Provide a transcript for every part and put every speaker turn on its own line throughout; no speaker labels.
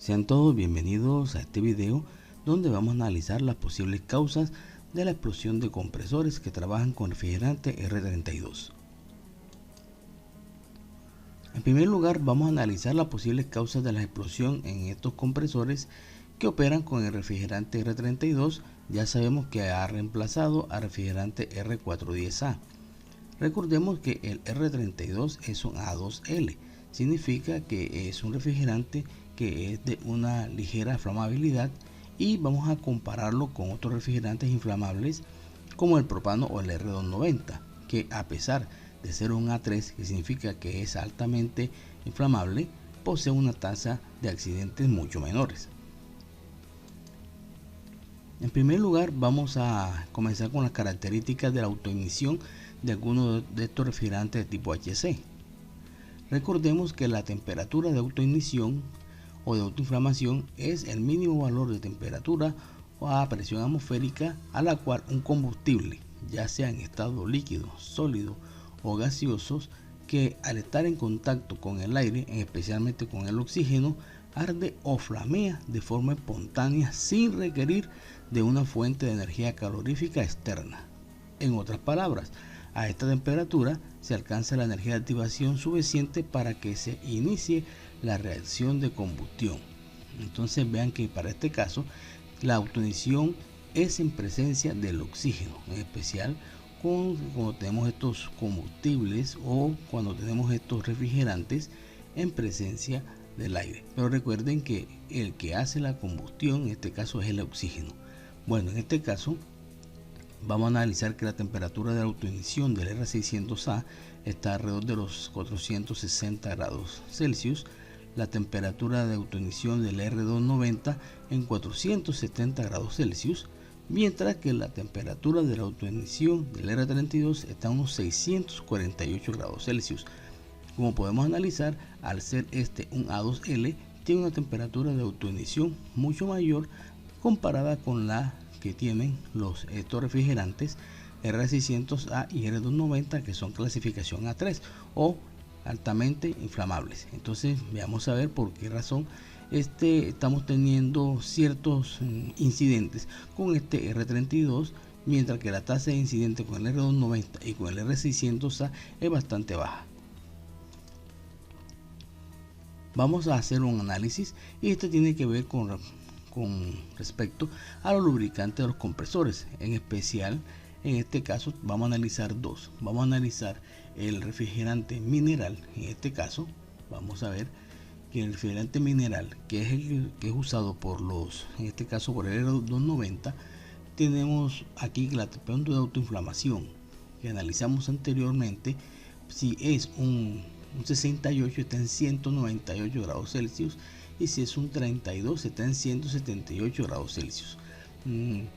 Sean todos bienvenidos a este video donde vamos a analizar las posibles causas de la explosión de compresores que trabajan con refrigerante R32. En primer lugar, vamos a analizar las posibles causas de la explosión en estos compresores que operan con el refrigerante R32. Ya sabemos que ha reemplazado al refrigerante R410A. Recordemos que el R32 es un A2L, significa que es un refrigerante que es de una ligera flamabilidad, y vamos a compararlo con otros refrigerantes inflamables como el propano o el R290, que a pesar de ser un A3, que significa que es altamente inflamable, posee una tasa de accidentes mucho menores. En primer lugar, vamos a comenzar con las características de la autoignición de algunos de estos refrigerantes de tipo HC. Recordemos que la temperatura de autoignición o de autoinflamación es el mínimo valor de temperatura o a presión atmosférica a la cual un combustible, ya sea en estado líquido, sólido o gaseosos, que al estar en contacto con el aire, especialmente con el oxígeno, arde o flamea de forma espontánea sin requerir de una fuente de energía calorífica externa. En otras palabras, a esta temperatura se alcanza la energía de activación suficiente para que se inicie la reacción de combustión. Entonces vean que para este caso la autoignición es en presencia del oxígeno, en especial cuando tenemos estos combustibles o cuando tenemos estos refrigerantes en presencia del aire. Pero recuerden que el que hace la combustión en este caso es el oxígeno. Bueno, en este caso vamos a analizar que la temperatura de autoignición del R600A está alrededor de los 460 grados Celsius, la temperatura de autoignición del R290 en 470 grados Celsius, mientras que la temperatura de la autoignición del R32 está a unos 648 grados Celsius. Como podemos analizar, al ser este un A2L, tiene una temperatura de autoignición mucho mayor comparada con la que tienen estos refrigerantes R600A y R290, que son clasificación A3 o altamente inflamables. Entonces veamos a ver por qué razón estamos teniendo ciertos incidentes con este R32, mientras que la tasa de incidente con el R290 y con el R600A es bastante baja. Vamos a hacer un análisis, y este tiene que ver con respecto a los lubricantes de los compresores. En especial, en este caso vamos a analizar dos. Vamos a analizar el refrigerante mineral. En este caso vamos a ver que el refrigerante mineral, que es el que es usado por en este caso por el R290, tenemos aquí la temperatura de autoinflamación que analizamos anteriormente. Si es un 68, está en 198 grados Celsius, y si es un 32 está en 178 grados Celsius.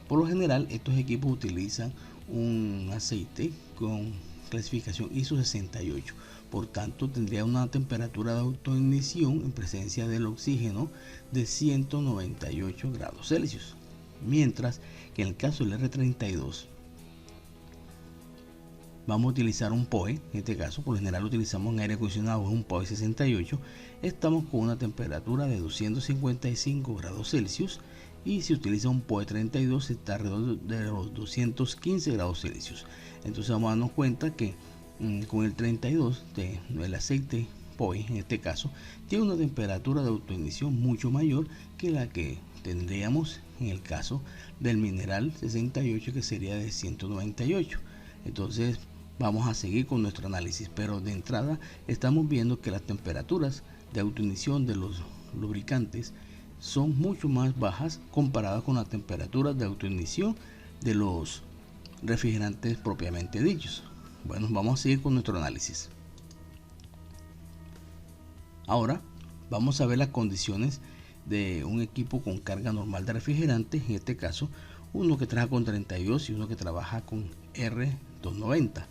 Por lo general estos equipos utilizan un aceite con clasificación ISO 68, por tanto tendría una temperatura de autoignición en presencia del oxígeno de 198 grados Celsius, mientras que en el caso del R32 vamos a utilizar un POE. En este caso por lo general utilizamos en aire acondicionado un POE 68, estamos con una temperatura de 255 grados Celsius, y si utiliza un POE 32 está alrededor de los 215 grados Celsius. Entonces vamos a darnos cuenta que con el 32 del aceite POE, en este caso, tiene una temperatura de autoignición mucho mayor que la que tendríamos en el caso del mineral 68, que sería de 198. Entonces vamos a seguir con nuestro análisis, pero de entrada estamos viendo que las temperaturas de autoignición de los lubricantes son mucho más bajas comparadas con las temperaturas de autoignición de los refrigerantes propiamente dichos. Bueno, vamos a seguir con nuestro análisis. Ahora vamos a ver las condiciones de un equipo con carga normal de refrigerantes, en este caso uno que trabaja con 32 y uno que trabaja con R290.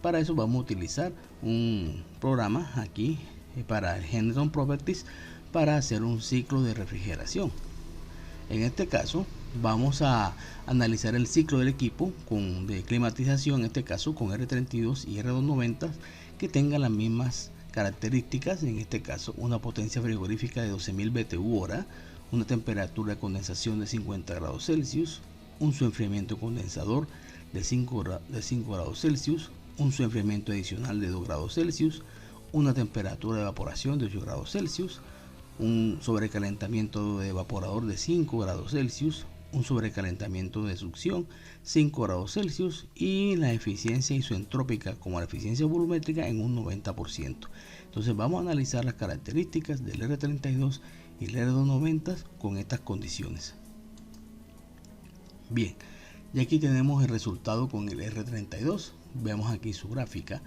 Para eso vamos a utilizar un programa aquí para Henderson Properties para hacer un ciclo de refrigeración. En este caso vamos a analizar el ciclo del equipo de climatización, en este caso con R32 y R290, que tengan las mismas características, en este caso una potencia frigorífica de 12.000 BTU hora, una temperatura de condensación de 50 grados Celsius, un subenfriamiento condensador de 5 grados Celsius, un subenfriamiento adicional de 2 grados Celsius, una temperatura de evaporación de 8 grados Celsius, un sobrecalentamiento de evaporador de 5 grados Celsius, un sobrecalentamiento de succión 5 grados Celsius y la eficiencia isoentrópica como la eficiencia volumétrica en un 90%. Entonces vamos a analizar las características del R32 y el R290 con estas condiciones. Bien, y aquí tenemos el resultado con el R32. Vemos aquí su gráfica.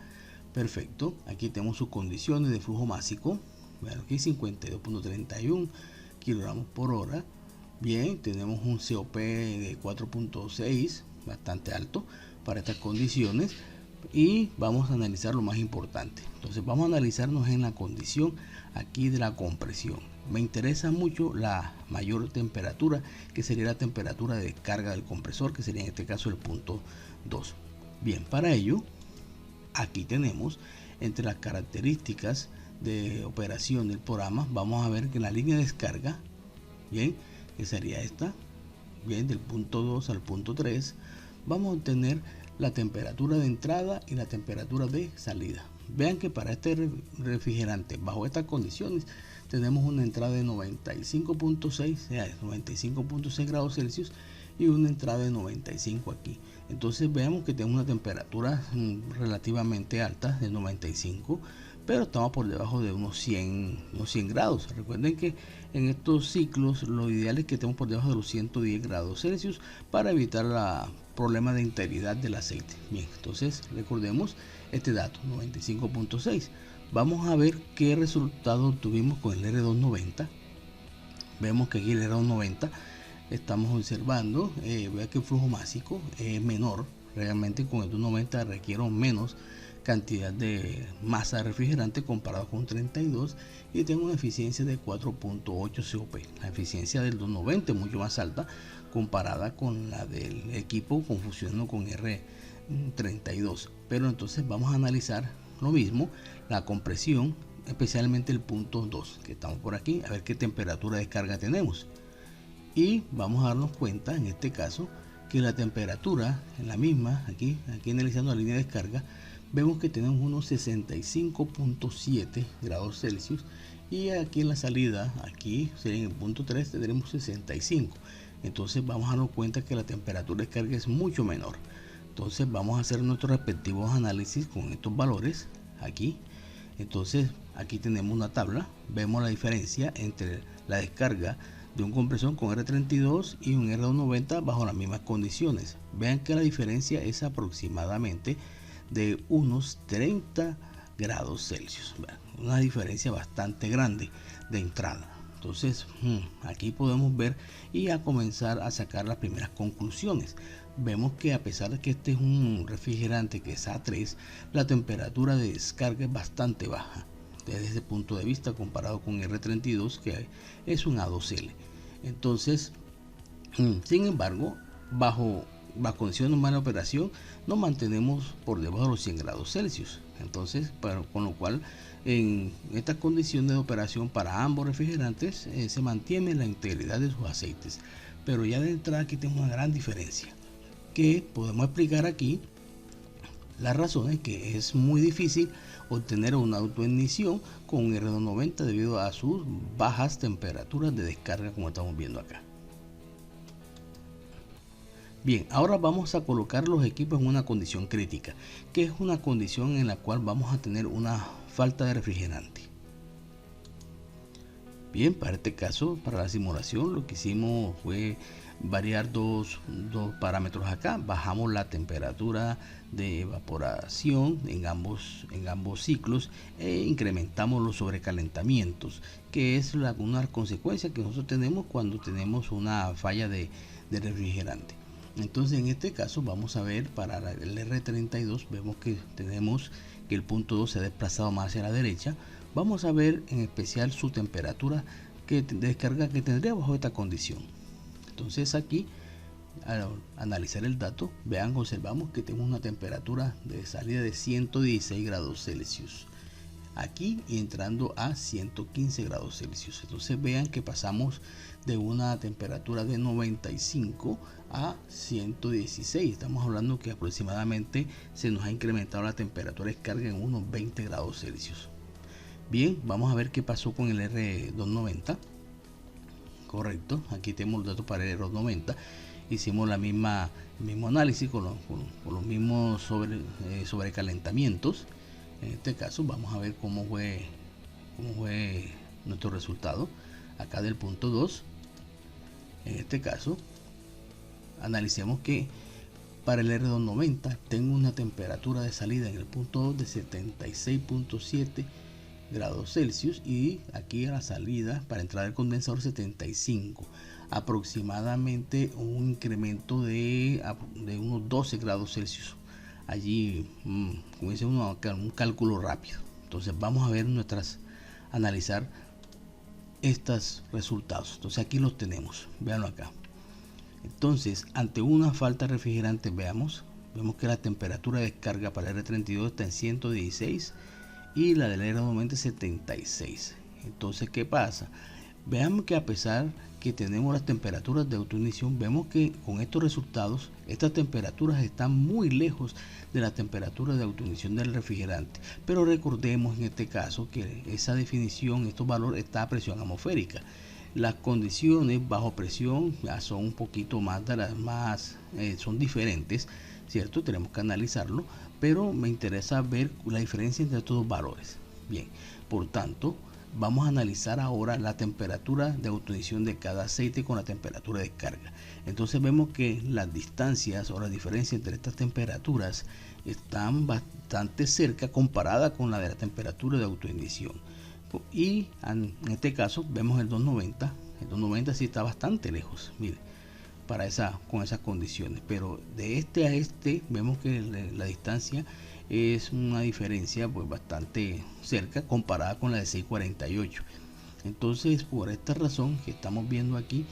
Perfecto, aquí tenemos sus condiciones de flujo másico. Vean aquí 52.31 kilogramos por hora. Bien, tenemos un COP de 4.6, bastante alto para estas condiciones. Y vamos a analizar lo más importante. Entonces vamos a analizarnos en la condición aquí de la compresión. Me interesa mucho la mayor temperatura, que sería la temperatura de descarga del compresor, que sería en este caso el punto 2. Bien, para ello aquí tenemos entre las características de operación del programa, vamos a ver que la línea de descarga, bien, que sería esta, bien, del punto 2 al punto 3, vamos a obtener la temperatura de entrada y la temperatura de salida. Vean que para este refrigerante, bajo estas condiciones, tenemos una entrada de 95.6 grados Celsius y una entrada de 95 aquí. Entonces veamos que tenemos una temperatura relativamente alta de 95, pero estamos por debajo de unos 100 grados. Recuerden que en estos ciclos lo ideal es que estemos por debajo de los 110 grados Celsius para evitar la problema de integridad del aceite. Bien, entonces recordemos este dato, 95.6. Vamos a ver qué resultado tuvimos con el R290. Vemos que aquí el R290 estamos observando, vea que el flujo másico es menor. Realmente con el 290 requiero menos cantidad de masa de refrigerante comparado con 32 y tengo una eficiencia de 4.8 COP. La eficiencia del 290 es mucho más alta comparada con la del equipo funcionando con R32. Pero entonces vamos a analizar lo mismo, la compresión, especialmente el punto 2, que estamos por aquí, a ver qué temperatura de descarga tenemos. Y vamos a darnos cuenta en este caso que la temperatura en la misma, aquí analizando la línea de descarga, vemos que tenemos unos 65.7 grados Celsius y aquí en la salida, aquí sería en el punto 3, tendremos 65. Entonces vamos a darnos cuenta que la temperatura de descarga es mucho menor. Entonces vamos a hacer nuestros respectivos análisis con estos valores aquí. Entonces aquí tenemos una tabla, vemos la diferencia entre la descarga de un compresor con R32 y un R290 bajo las mismas condiciones. Vean que la diferencia es aproximadamente de unos 30 grados Celsius, una diferencia bastante grande de entrada. Entonces aquí podemos ver y a comenzar a sacar las primeras conclusiones. Vemos que a pesar de que este es un refrigerante que es A3, la temperatura de descarga es bastante baja desde ese punto de vista comparado con R32 que es un A2L. Entonces, sin embargo, bajo condiciones normales de operación nos mantenemos por debajo de los 100 grados Celsius. Entonces, con lo cual en estas condiciones de operación para ambos refrigerantes se mantiene la integridad de sus aceites. Pero ya de entrada aquí tenemos una gran diferencia que podemos explicar aquí. Las razones que es muy difícil obtener una autoignición con un R290 debido a sus bajas temperaturas de descarga, como estamos viendo acá. Bien, ahora vamos a colocar los equipos en una condición crítica, que es una condición en la cual vamos a tener una falta de refrigerante. Bien, para este caso, para la simulación, lo que hicimos fue variar dos parámetros acá. Bajamos la temperatura de evaporación en ambos ciclos e incrementamos los sobrecalentamientos, que es una consecuencia que nosotros tenemos cuando tenemos una falla de refrigerante. Entonces en este caso vamos a ver para el R32, vemos que tenemos que el punto 2 se ha desplazado más hacia la derecha. Vamos a ver en especial su temperatura de descarga que tendría bajo esta condición. Entonces aquí al analizar el dato, observamos que tenemos una temperatura de salida de 116 grados Celsius. aquí y entrando a 115 grados Celsius. Entonces vean que pasamos de una temperatura de 95 a 116. Estamos hablando que aproximadamente se nos ha incrementado la temperatura de descarga en unos 20 grados Celsius. Bien, vamos a ver qué pasó con el R290. Correcto, aquí tenemos los datos para el R290. Hicimos el mismo análisis con los mismos sobrecalentamientos. En este caso vamos a ver cómo fue nuestro resultado acá del punto 2. En este caso analicemos que para el R290 tengo una temperatura de salida en el punto 2 de 76.7 grados Celsius y aquí a la salida para entrar al condensador 75, aproximadamente un incremento de unos 12 grados Celsius. Allí como dice uno, un cálculo rápido. Entonces vamos a ver analizar estos resultados. Entonces aquí los tenemos, véanlo acá. Entonces ante una falta de refrigerante vemos que la temperatura de descarga para el R32 está en 116 y la del R290 76. Entonces ¿qué pasa? Veamos que a pesar que tenemos las temperaturas de autoignición, vemos que con estos resultados estas temperaturas están muy lejos de la temperatura de autoignición del refrigerante, pero recordemos en este caso que esa definición, estos valores, está a presión atmosférica. Las condiciones bajo presión ya son un poquito son diferentes, ¿cierto? Tenemos que analizarlo, pero me interesa ver la diferencia entre estos dos valores. Bien, por tanto, vamos a analizar ahora la temperatura de autoignición de cada aceite con la temperatura de descarga. Entonces vemos que las distancias o la diferencia entre estas temperaturas están bastante cerca comparada con la de la temperatura de autoignición. Y en este caso vemos el 290. El 290 sí está bastante lejos, mire, con esas condiciones, pero de este a este vemos que la distancia es una diferencia pues bastante cerca comparada con la de 648. Entonces por esta razón que estamos viendo aquí,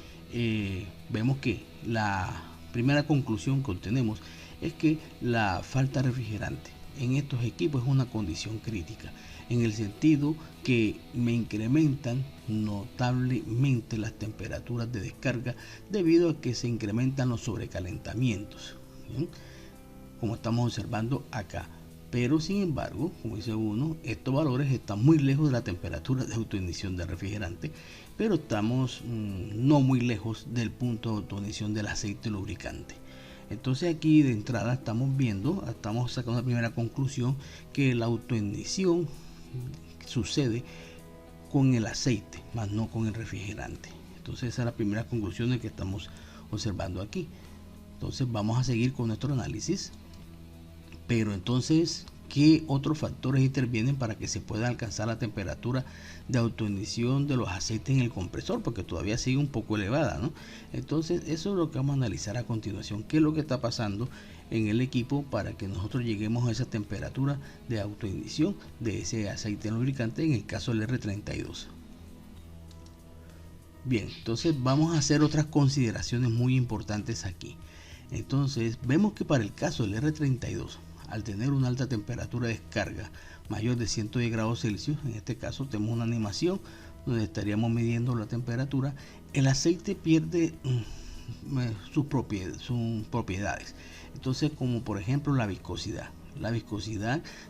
vemos que la primera conclusión que obtenemos es que la falta de refrigerante en estos equipos es una condición crítica, en el sentido que me incrementan notablemente las temperaturas de descarga debido a que se incrementan los sobrecalentamientos, ¿sí? Como estamos observando acá. Pero sin embargo, como dice uno, estos valores están muy lejos de la temperatura de autoignición del refrigerante, pero estamos no muy lejos del punto de autoignición del aceite lubricante. Entonces aquí de entrada estamos sacando la primera conclusión, que la autoignición sucede con el aceite, más no con el refrigerante. Entonces esa es la primera conclusión que estamos observando aquí. Entonces vamos a seguir con nuestro análisis. Pero entonces, ¿qué otros factores intervienen para que se pueda alcanzar la temperatura de autoignición de los aceites en el compresor? Porque todavía sigue un poco elevada, ¿no? Entonces eso es lo que vamos a analizar a continuación. ¿Qué es lo que está pasando en el equipo para que nosotros lleguemos a esa temperatura de autoignición de ese aceite lubricante en el caso del R32? Bien, entonces vamos a hacer otras consideraciones muy importantes aquí. Entonces vemos que para el caso del R32, al tener una alta temperatura de descarga mayor de 110 grados Celsius, en este caso tenemos una animación donde estaríamos midiendo la temperatura, el aceite pierde sus propiedades. Entonces, como por ejemplo la viscosidad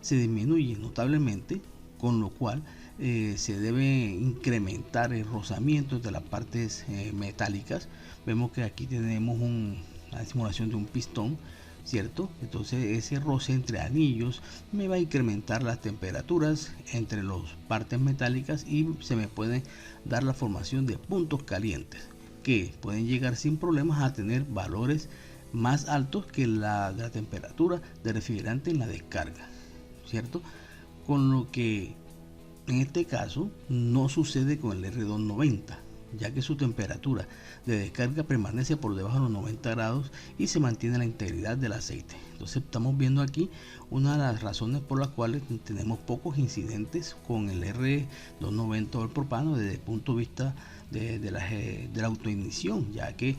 se disminuye notablemente, con lo cual se debe incrementar el rozamiento de las partes metálicas. Vemos que aquí tenemos una simulación de un pistón, ¿cierto? Entonces ese roce entre anillos me va a incrementar las temperaturas entre las partes metálicas y se me puede dar la formación de puntos calientes que pueden llegar sin problemas a tener valores más altos que la temperatura de refrigerante en la descarga, ¿cierto? Con lo que en este caso no sucede con el R290, ya que su temperatura de descarga permanece por debajo de los 90 grados y se mantiene la integridad del aceite. Entonces estamos viendo aquí una de las razones por las cuales tenemos pocos incidentes con el R290 o el propano desde el punto de vista de la autoignición, ya que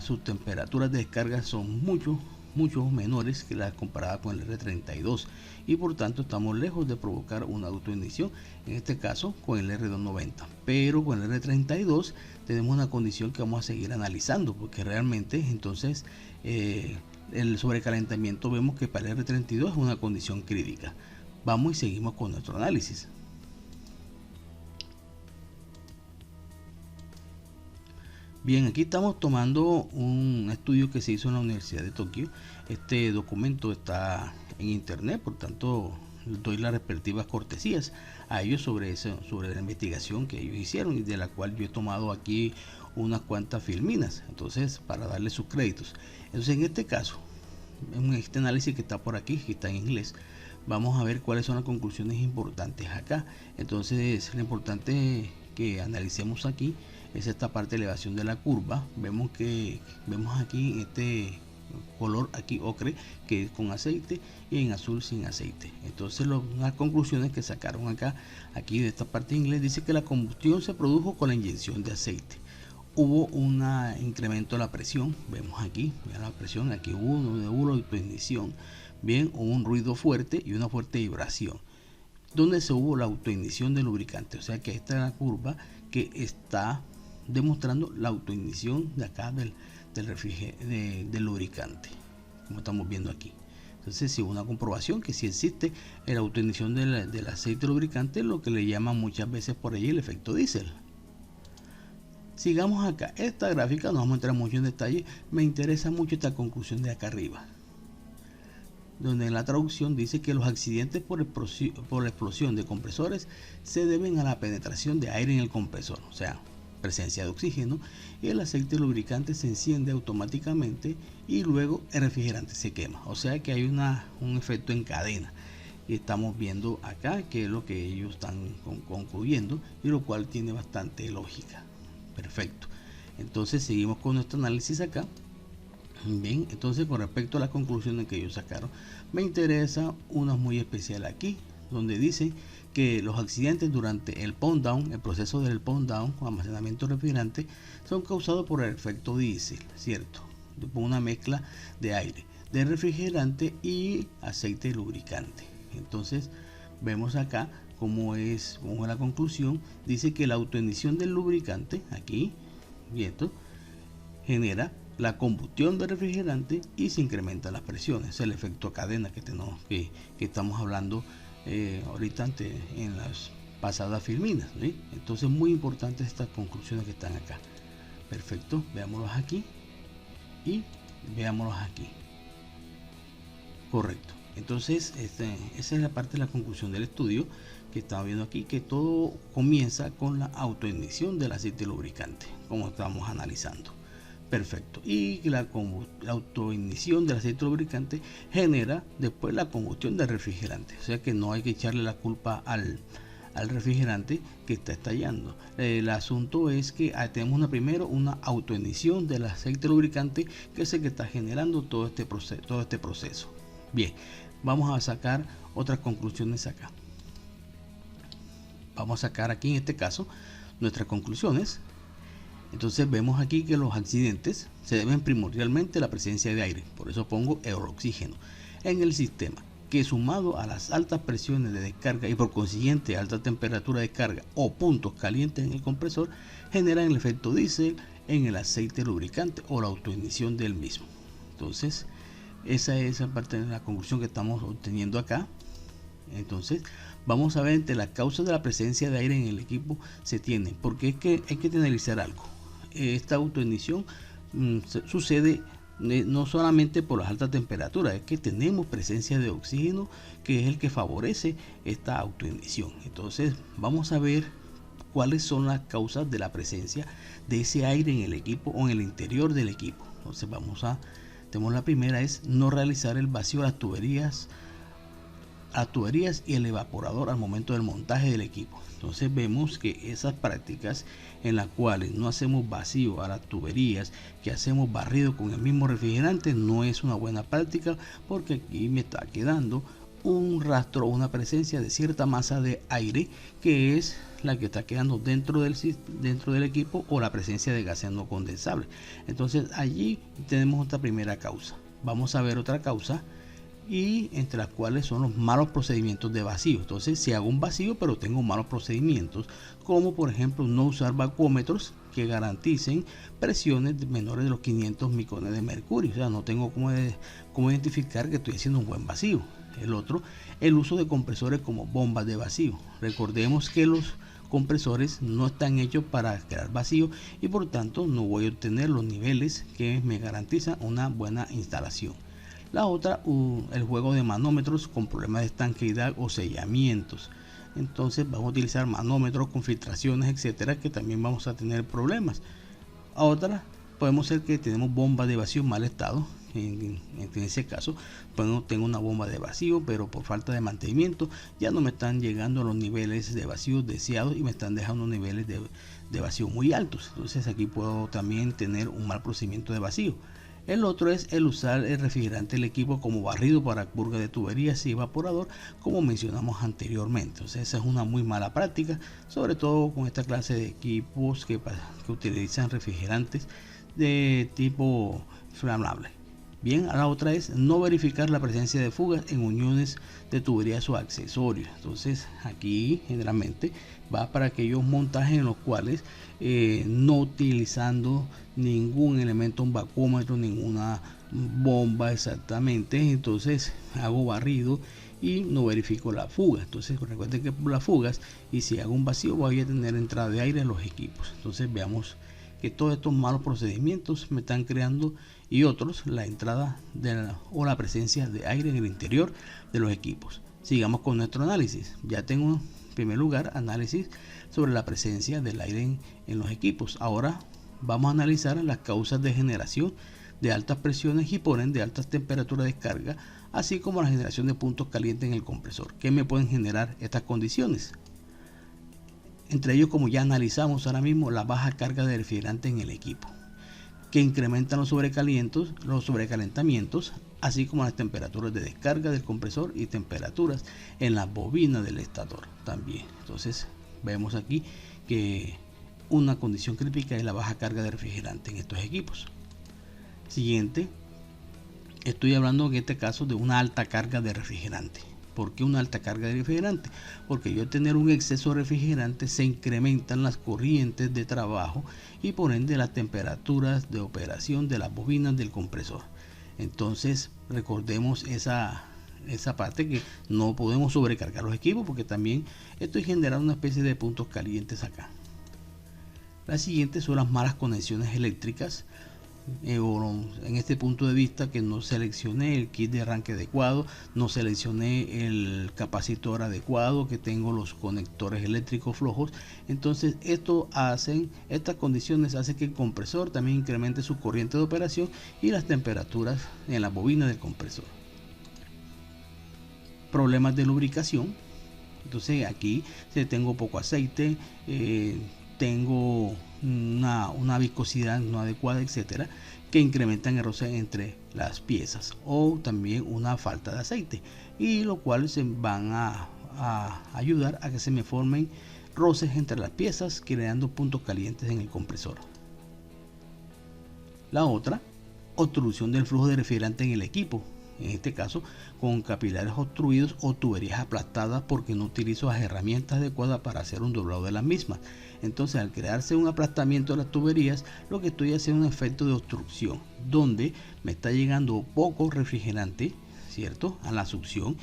sus temperaturas de descarga son mucho mucho menores que las comparadas con el R32 y por tanto estamos lejos de provocar una autoignición, en este caso con el R290. Pero con el R32 tenemos una condición que vamos a seguir analizando, porque realmente entonces el sobrecalentamiento vemos que para el R32 es una condición crítica. Vamos y seguimos con nuestro análisis. Bien, aquí estamos tomando un estudio que se hizo en la Universidad de Tokio. Este documento está en internet, por tanto doy las respectivas cortesías a ellos sobre la investigación que ellos hicieron y de la cual yo he tomado aquí unas cuantas filminas, entonces para darle sus créditos. Entonces en este caso, en este análisis que está por aquí, que está en inglés, vamos a ver cuáles son las conclusiones importantes acá. Entonces lo importante que analicemos aquí es esta parte de elevación de la curva. Vemos aquí este color aquí ocre, que es con aceite, y en azul sin aceite. Entonces las conclusiones que sacaron aquí de esta parte en inglés, dice que la combustión se produjo con la inyección de aceite. Hubo un incremento de la presión, vemos aquí, vean la presión, aquí hubo una autoignición, bien, hubo un ruido fuerte y una fuerte vibración, donde se hubo la autoignición del lubricante. O sea que esta es la curva que está demostrando la autoignición de acá del lubricante, como estamos viendo aquí. Entonces sí, una comprobación que sí existe la autoignición del aceite lubricante, lo que le llaman muchas veces por ahí el efecto diésel. Sigamos acá, esta gráfica no vamos a entrar mucho en detalle, me interesa mucho esta conclusión de acá arriba, donde en la traducción dice que los accidentes por la explosión de compresores se deben a la penetración de aire en el compresor, o sea, presencia de oxígeno, y el aceite lubricante se enciende automáticamente y luego el refrigerante se quema. O sea que hay un efecto en cadena, y estamos viendo acá que es lo que ellos están concluyendo, y lo cual tiene bastante lógica. Perfecto, entonces seguimos con nuestro análisis acá. Bien, entonces con respecto a las conclusiones que ellos sacaron, me interesa una muy especial aquí, donde dice que los accidentes durante el pump down, el proceso del pump down o almacenamiento refrigerante, son causados por el efecto diésel, ¿cierto? Por una mezcla de aire, de refrigerante y aceite lubricante. Entonces vemos acá cómo es la conclusión. Dice que la autoignición del lubricante, aquí, ¿cierto?, genera la combustión del refrigerante y se incrementan las presiones. Es el efecto cadena que estamos hablando ahorita en las pasadas filminas, ¿sí? Entonces muy importantes estas conclusiones que están acá. Perfecto, veámoslos aquí y veámoslos aquí. Correcto. Entonces esa es la parte de la conclusión del estudio que estamos viendo aquí, que todo comienza con la autoignición del aceite lubricante, como estamos analizando. Perfecto, y la autoignición del aceite lubricante genera después la combustión del refrigerante, o sea que no hay que echarle la culpa al refrigerante que está estallando. El asunto es que tenemos una autoignición del aceite lubricante, que es el que está generando todo este proceso. Bien, vamos a sacar otras conclusiones acá. Vamos a sacar aquí en este caso nuestras conclusiones. Entonces vemos aquí que los accidentes se deben primordialmente a la presencia de aire, por eso pongo el oxígeno en el sistema, que sumado a las altas presiones de descarga y por consiguiente alta temperatura de carga o puntos calientes en el compresor, generan el efecto diésel en el aceite lubricante o la autoignición del mismo. Entonces esa es parte de la conclusión que estamos obteniendo acá. Entonces vamos a ver entre las causas de la presencia de aire en el equipo se tienen, porque es que hay que analizar algo. Esta autoignición sucede no solamente por las altas temperaturas, es que tenemos presencia de oxígeno, que es el que favorece esta autoignición. Entonces vamos a ver cuáles son las causas de la presencia de ese aire en el equipo o en el interior del equipo. Entonces tenemos la primera, es no realizar el vacío de las tuberías y el evaporador al momento del montaje del equipo. Entonces vemos que esas prácticas en las cuales no hacemos vacío a las tuberías, que hacemos barrido con el mismo refrigerante, no es una buena práctica, porque aquí me está quedando un rastro, una presencia de cierta masa de aire, que es la que está quedando dentro del equipo, o la presencia de gases no condensables. Entonces allí tenemos otra primera causa. vamos a ver otra causa, y entre las cuales son los malos procedimientos de vacío. Entonces, si hago un vacío pero tengo malos procedimientos, como por ejemplo no usar vacuómetros que garanticen presiones menores de los 500 micones de mercurio, o sea, no tengo cómo identificar que estoy haciendo un buen vacío. El otro, el uso de compresores como bombas de vacío. Recordemos que los compresores no están hechos para crear vacío y por tanto no voy a obtener los niveles que me garantizan una buena instalación. La otra, el juego de manómetros con problemas de estanqueidad o sellamientos. Entonces vamos a utilizar manómetros con filtraciones, etcétera, que también vamos a tener problemas. Otra, podemos ser que tenemos bombas de vacío en mal estado. En ese caso, pues no tengo una bomba de vacío, pero por falta de mantenimiento ya no me están llegando a los niveles de vacío deseados y me están dejando niveles de vacío muy altos. Entonces aquí puedo también tener un mal procedimiento de vacío. El otro es el usar el refrigerante del equipo como barrido para purga de tuberías y evaporador, como mencionamos anteriormente. Entonces esa es una muy mala práctica, sobre todo con esta clase de equipos que utilizan refrigerantes de tipo flamable. Bien, la otra es no verificar la presencia de fugas en uniones de tuberías o accesorios. Entonces aquí generalmente va para aquellos montajes en los cuales no utilizando ningún elemento, un vacuómetro, ninguna bomba exactamente, entonces hago barrido y no verifico la fuga. Entonces recuerden que por las fugas, y si hago un vacío, voy a tener entrada de aire en los equipos. Entonces veamos que todos estos malos procedimientos me están creando, y otros, la entrada o la presencia de aire en el interior de los equipos. Sigamos con nuestro análisis. Ya tengo en primer lugar análisis sobre la presencia del aire en los equipos. Ahora vamos a analizar las causas de generación de altas presiones y por ende altas temperaturas de descarga, así como la generación de puntos calientes en el compresor. ¿Qué me pueden generar estas condiciones? Entre ellos, como ya analizamos ahora mismo, la baja carga de refrigerante en el equipo, que incrementan los sobrecalentamientos, así como las temperaturas de descarga del compresor y temperaturas en la bobina del estator también. Entonces vemos aquí que una condición crítica es la baja carga de refrigerante en estos equipos. Siguiente, estoy hablando en este caso de una alta carga de refrigerante. ¿Por qué una alta carga de refrigerante? Porque yo al tener un exceso de refrigerante se incrementan las corrientes de trabajo y por ende las temperaturas de operación de las bobinas del compresor. Entonces recordemos esa parte, que no podemos sobrecargar los equipos porque también estoy generando una especie de puntos calientes acá. La siguiente son las malas conexiones eléctricas. En este punto de vista, que no seleccioné el kit de arranque adecuado, no seleccioné el capacitor adecuado, que tengo los conectores eléctricos flojos. Entonces estas condiciones hacen que el compresor también incremente su corriente de operación y las temperaturas en la bobina del compresor. Problemas de lubricación. Entonces aquí tengo poco aceite, tengo una viscosidad no adecuada, etcétera, que incrementan el roce entre las piezas, o también una falta de aceite, y lo cual se van a ayudar a que se me formen roces entre las piezas, creando puntos calientes en el compresor. La otra, obstrucción del flujo de refrigerante en el equipo, en este caso con capilares obstruidos o tuberías aplastadas porque no utilizo las herramientas adecuadas para hacer un doblado de las mismas. Entonces, al crearse un aplastamiento de las tuberías, lo que estoy haciendo es un efecto de obstrucción, donde me está llegando poco refrigerante, ¿cierto?, a la succión,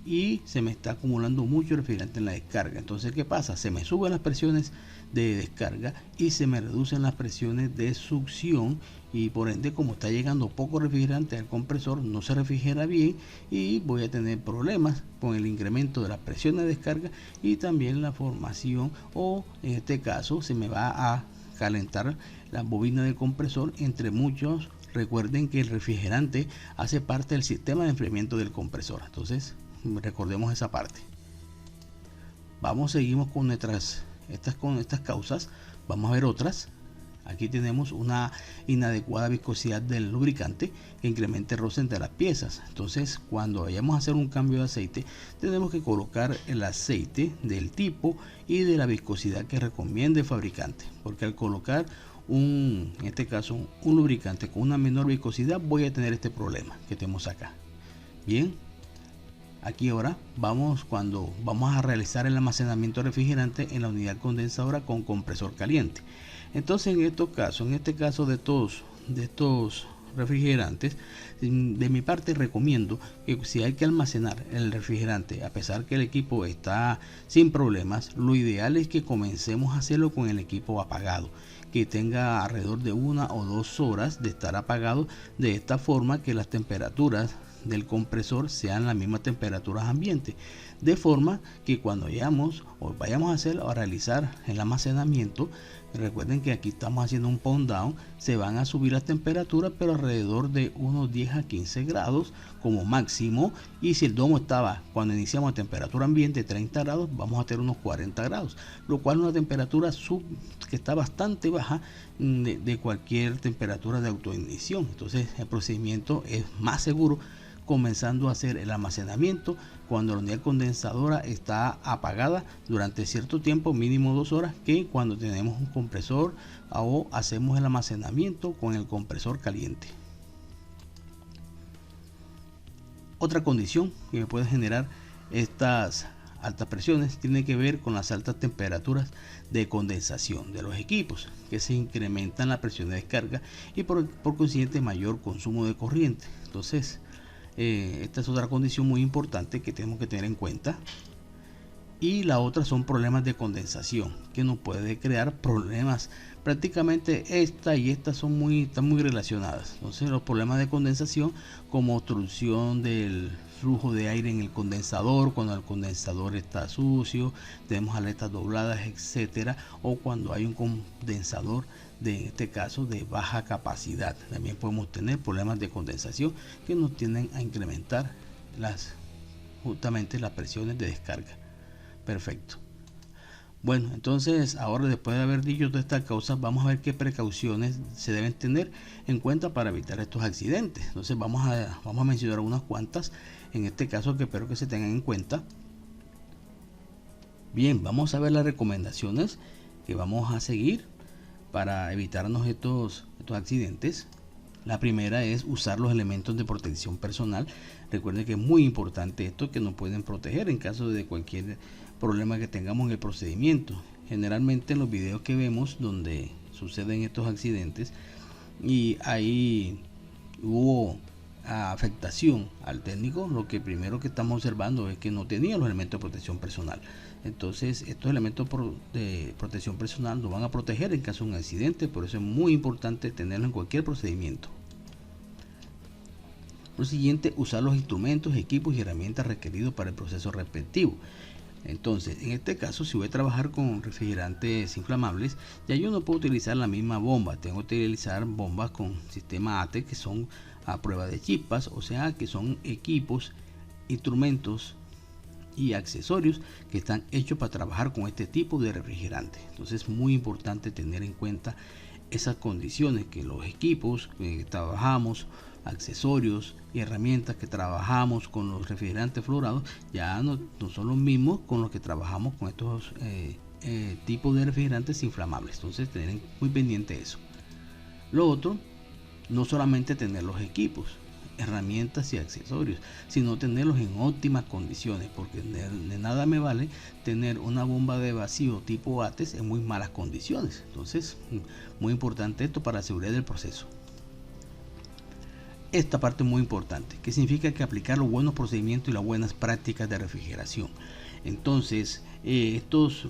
y se me está acumulando mucho refrigerante en la descarga. Entonces, ¿qué pasa? Se me suben las presiones de descarga y se me reducen las presiones de succión, y por ende, como está llegando poco refrigerante al compresor, no se refrigera bien y voy a tener problemas con el incremento de las presiones de descarga y también la formación, o en este caso se me va a calentar la bobina del compresor, entre muchos. Recuerden que el refrigerante hace parte del sistema de enfriamiento del compresor, entonces recordemos esa parte. Seguimos con estas causas. Vamos a ver otras. Aquí tenemos una inadecuada viscosidad del lubricante que incrementa el roce entre las piezas. Entonces, cuando vayamos a hacer un cambio de aceite, tenemos que colocar el aceite del tipo y de la viscosidad que recomienda el fabricante, porque al colocar en este caso un lubricante con una menor viscosidad, voy a tener este problema que tenemos acá. Bien, aquí ahora cuando vamos a realizar el almacenamiento de refrigerante en la unidad condensadora con compresor caliente. Entonces en este caso de estos refrigerantes, de mi parte recomiendo que si hay que almacenar el refrigerante, a pesar que el equipo está sin problemas, lo ideal es que comencemos a hacerlo con el equipo apagado, que tenga alrededor de 1 o 2 horas de estar apagado, de esta forma que las temperaturas del compresor sean las mismas temperaturas ambiente, de forma que cuando vayamos a realizar el almacenamiento, recuerden que aquí estamos haciendo un pound down, se van a subir las temperaturas, pero alrededor de unos 10 a 15 grados como máximo, y si el domo estaba cuando iniciamos a temperatura ambiente 30 grados, vamos a tener unos 40 grados, lo cual es una temperatura que está bastante baja de cualquier temperatura de autoignición. Entonces el procedimiento es más seguro comenzando a hacer el almacenamiento cuando la unidad condensadora está apagada durante cierto tiempo, mínimo 2 horas, que cuando tenemos un compresor o hacemos el almacenamiento con el compresor caliente. Otra condición que me puede generar estas altas presiones tiene que ver con las altas temperaturas de condensación de los equipos, que se incrementan la presión de descarga y por consiguiente mayor consumo de corriente. Entonces esta es otra condición muy importante que tenemos que tener en cuenta. Y la otra son problemas de condensación, que nos puede crear problemas. Prácticamente esta y esta están muy relacionadas. Entonces los problemas de condensación, como obstrucción del flujo de aire en el condensador, cuando el condensador está sucio, tenemos aletas dobladas, etcétera, o cuando hay un condensador de este caso de baja capacidad, también podemos tener problemas de condensación que nos tienden a incrementar justamente las presiones de descarga. Perfecto. Bueno, entonces ahora, después de haber dicho todas estas causas, vamos a ver qué precauciones se deben tener en cuenta para evitar estos accidentes. Entonces vamos a mencionar unas cuantas en este caso que espero que se tengan en cuenta. Bien, vamos a ver las recomendaciones que vamos a seguir para evitarnos estos accidentes. La primera es usar los elementos de protección personal. Recuerden que es muy importante esto, que nos pueden proteger en caso de cualquier problema que tengamos en el procedimiento. Generalmente en los videos que vemos donde suceden estos accidentes y ahí hubo afectación al técnico, lo que primero que estamos observando es que no tenía los elementos de protección personal. Entonces estos elementos de protección personal nos van a proteger en caso de un accidente, por eso es muy importante tenerlo en cualquier procedimiento. Lo siguiente, usar los instrumentos, equipos y herramientas requeridos para el proceso respectivo. Entonces, en este caso, si voy a trabajar con refrigerantes inflamables, ya yo no puedo utilizar la misma bomba, tengo que utilizar bombas con sistema ATE, que son a prueba de chispas, o sea que son equipos, instrumentos y accesorios que están hechos para trabajar con este tipo de refrigerante. Entonces es muy importante tener en cuenta esas condiciones, que los equipos que trabajamos, accesorios y herramientas que trabajamos con los refrigerantes fluorados ya no son los mismos con los que trabajamos con estos tipos de refrigerantes inflamables. Entonces tener muy pendiente eso. Lo otro, no solamente tener los equipos, herramientas y accesorios, sino tenerlos en óptimas condiciones, porque de nada me vale tener una bomba de vacío tipo ATES en muy malas condiciones. Entonces muy importante esto para la seguridad del proceso. Esta parte es muy importante, que significa que aplicar los buenos procedimientos y las buenas prácticas de refrigeración. Entonces estos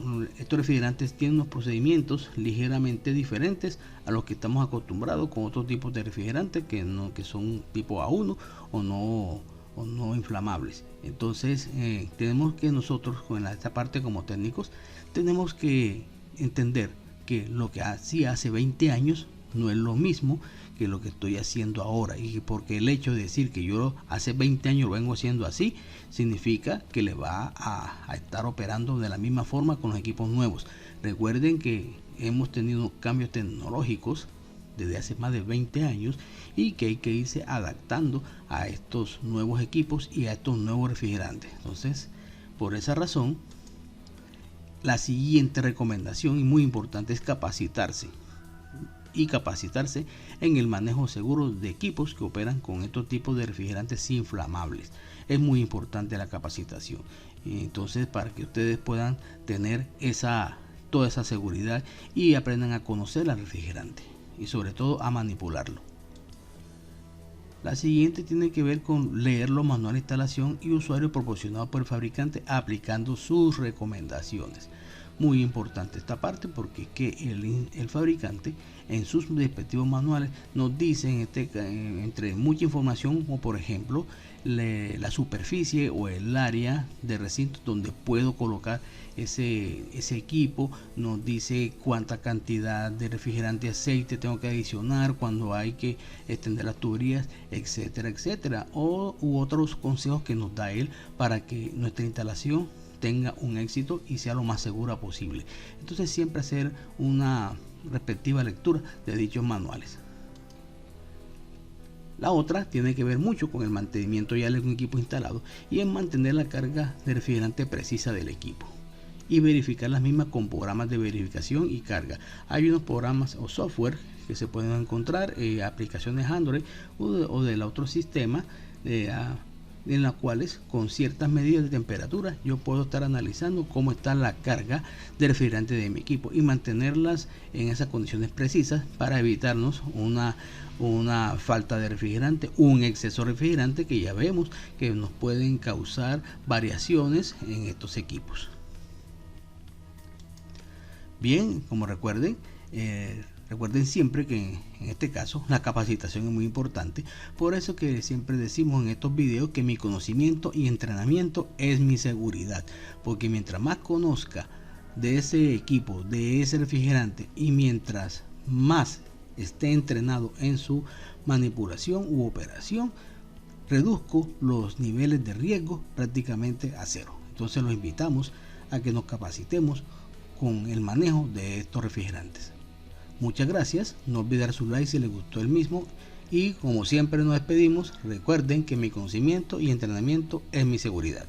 refrigerantes tienen unos procedimientos ligeramente diferentes a los que estamos acostumbrados con otros tipos de refrigerantes que son tipo A1 o no inflamables. Entonces tenemos que nosotros con esta parte como técnicos tenemos que entender que lo que hacía hace 20 años no es lo mismo que lo que estoy haciendo ahora, y porque el hecho de decir que yo hace 20 años lo vengo haciendo así significa que le va a estar operando de la misma forma con los equipos nuevos. Recuerden que hemos tenido cambios tecnológicos desde hace más de 20 años y que hay que irse adaptando a estos nuevos equipos y a estos nuevos refrigerantes. Entonces, por esa razón, la siguiente recomendación y muy importante es capacitarse. y capacitarse en el manejo seguro de equipos que operan con estos tipos de refrigerantes inflamables. Es muy importante la capacitación. Entonces, para que ustedes puedan tener toda esa seguridad y aprendan a conocer al refrigerante y sobre todo a manipularlo. La siguiente tiene que ver con leer los manuales de instalación y usuario proporcionados por el fabricante aplicando sus recomendaciones. Muy importante esta parte porque el fabricante en sus respectivos manuales nos dice entre mucha información, como por ejemplo la superficie o el área de recinto donde puedo colocar ese equipo, nos dice cuánta cantidad de refrigerante aceite tengo que adicionar, cuando hay que extender las tuberías, etcétera, etcétera, u otros consejos que nos da él para que nuestra instalación tenga un éxito y sea lo más segura posible. Entonces siempre hacer una respectiva lectura de dichos manuales. La otra tiene que ver mucho con el mantenimiento ya de un equipo instalado y en mantener la carga de refrigerante precisa del equipo y verificar las mismas con programas de verificación y carga. Hay unos programas o software que se pueden encontrar, aplicaciones Android o del otro sistema, en las cuales con ciertas medidas de temperatura yo puedo estar analizando cómo está la carga de refrigerante de mi equipo y mantenerlas en esas condiciones precisas para evitarnos una falta de refrigerante, un exceso de refrigerante que ya vemos que nos pueden causar variaciones en estos equipos. Bien, como recuerden siempre que en este caso la capacitación es muy importante. Por eso que siempre decimos en estos videos que mi conocimiento y entrenamiento es mi seguridad, porque mientras más conozca de ese equipo, de ese refrigerante, y mientras más esté entrenado en su manipulación u operación, reduzco los niveles de riesgo prácticamente a cero. Entonces los invitamos a que nos capacitemos con el manejo de estos refrigerantes. Muchas gracias, no olvidar su like si les gustó el mismo y como siempre nos despedimos, recuerden que mi conocimiento y entrenamiento es mi seguridad.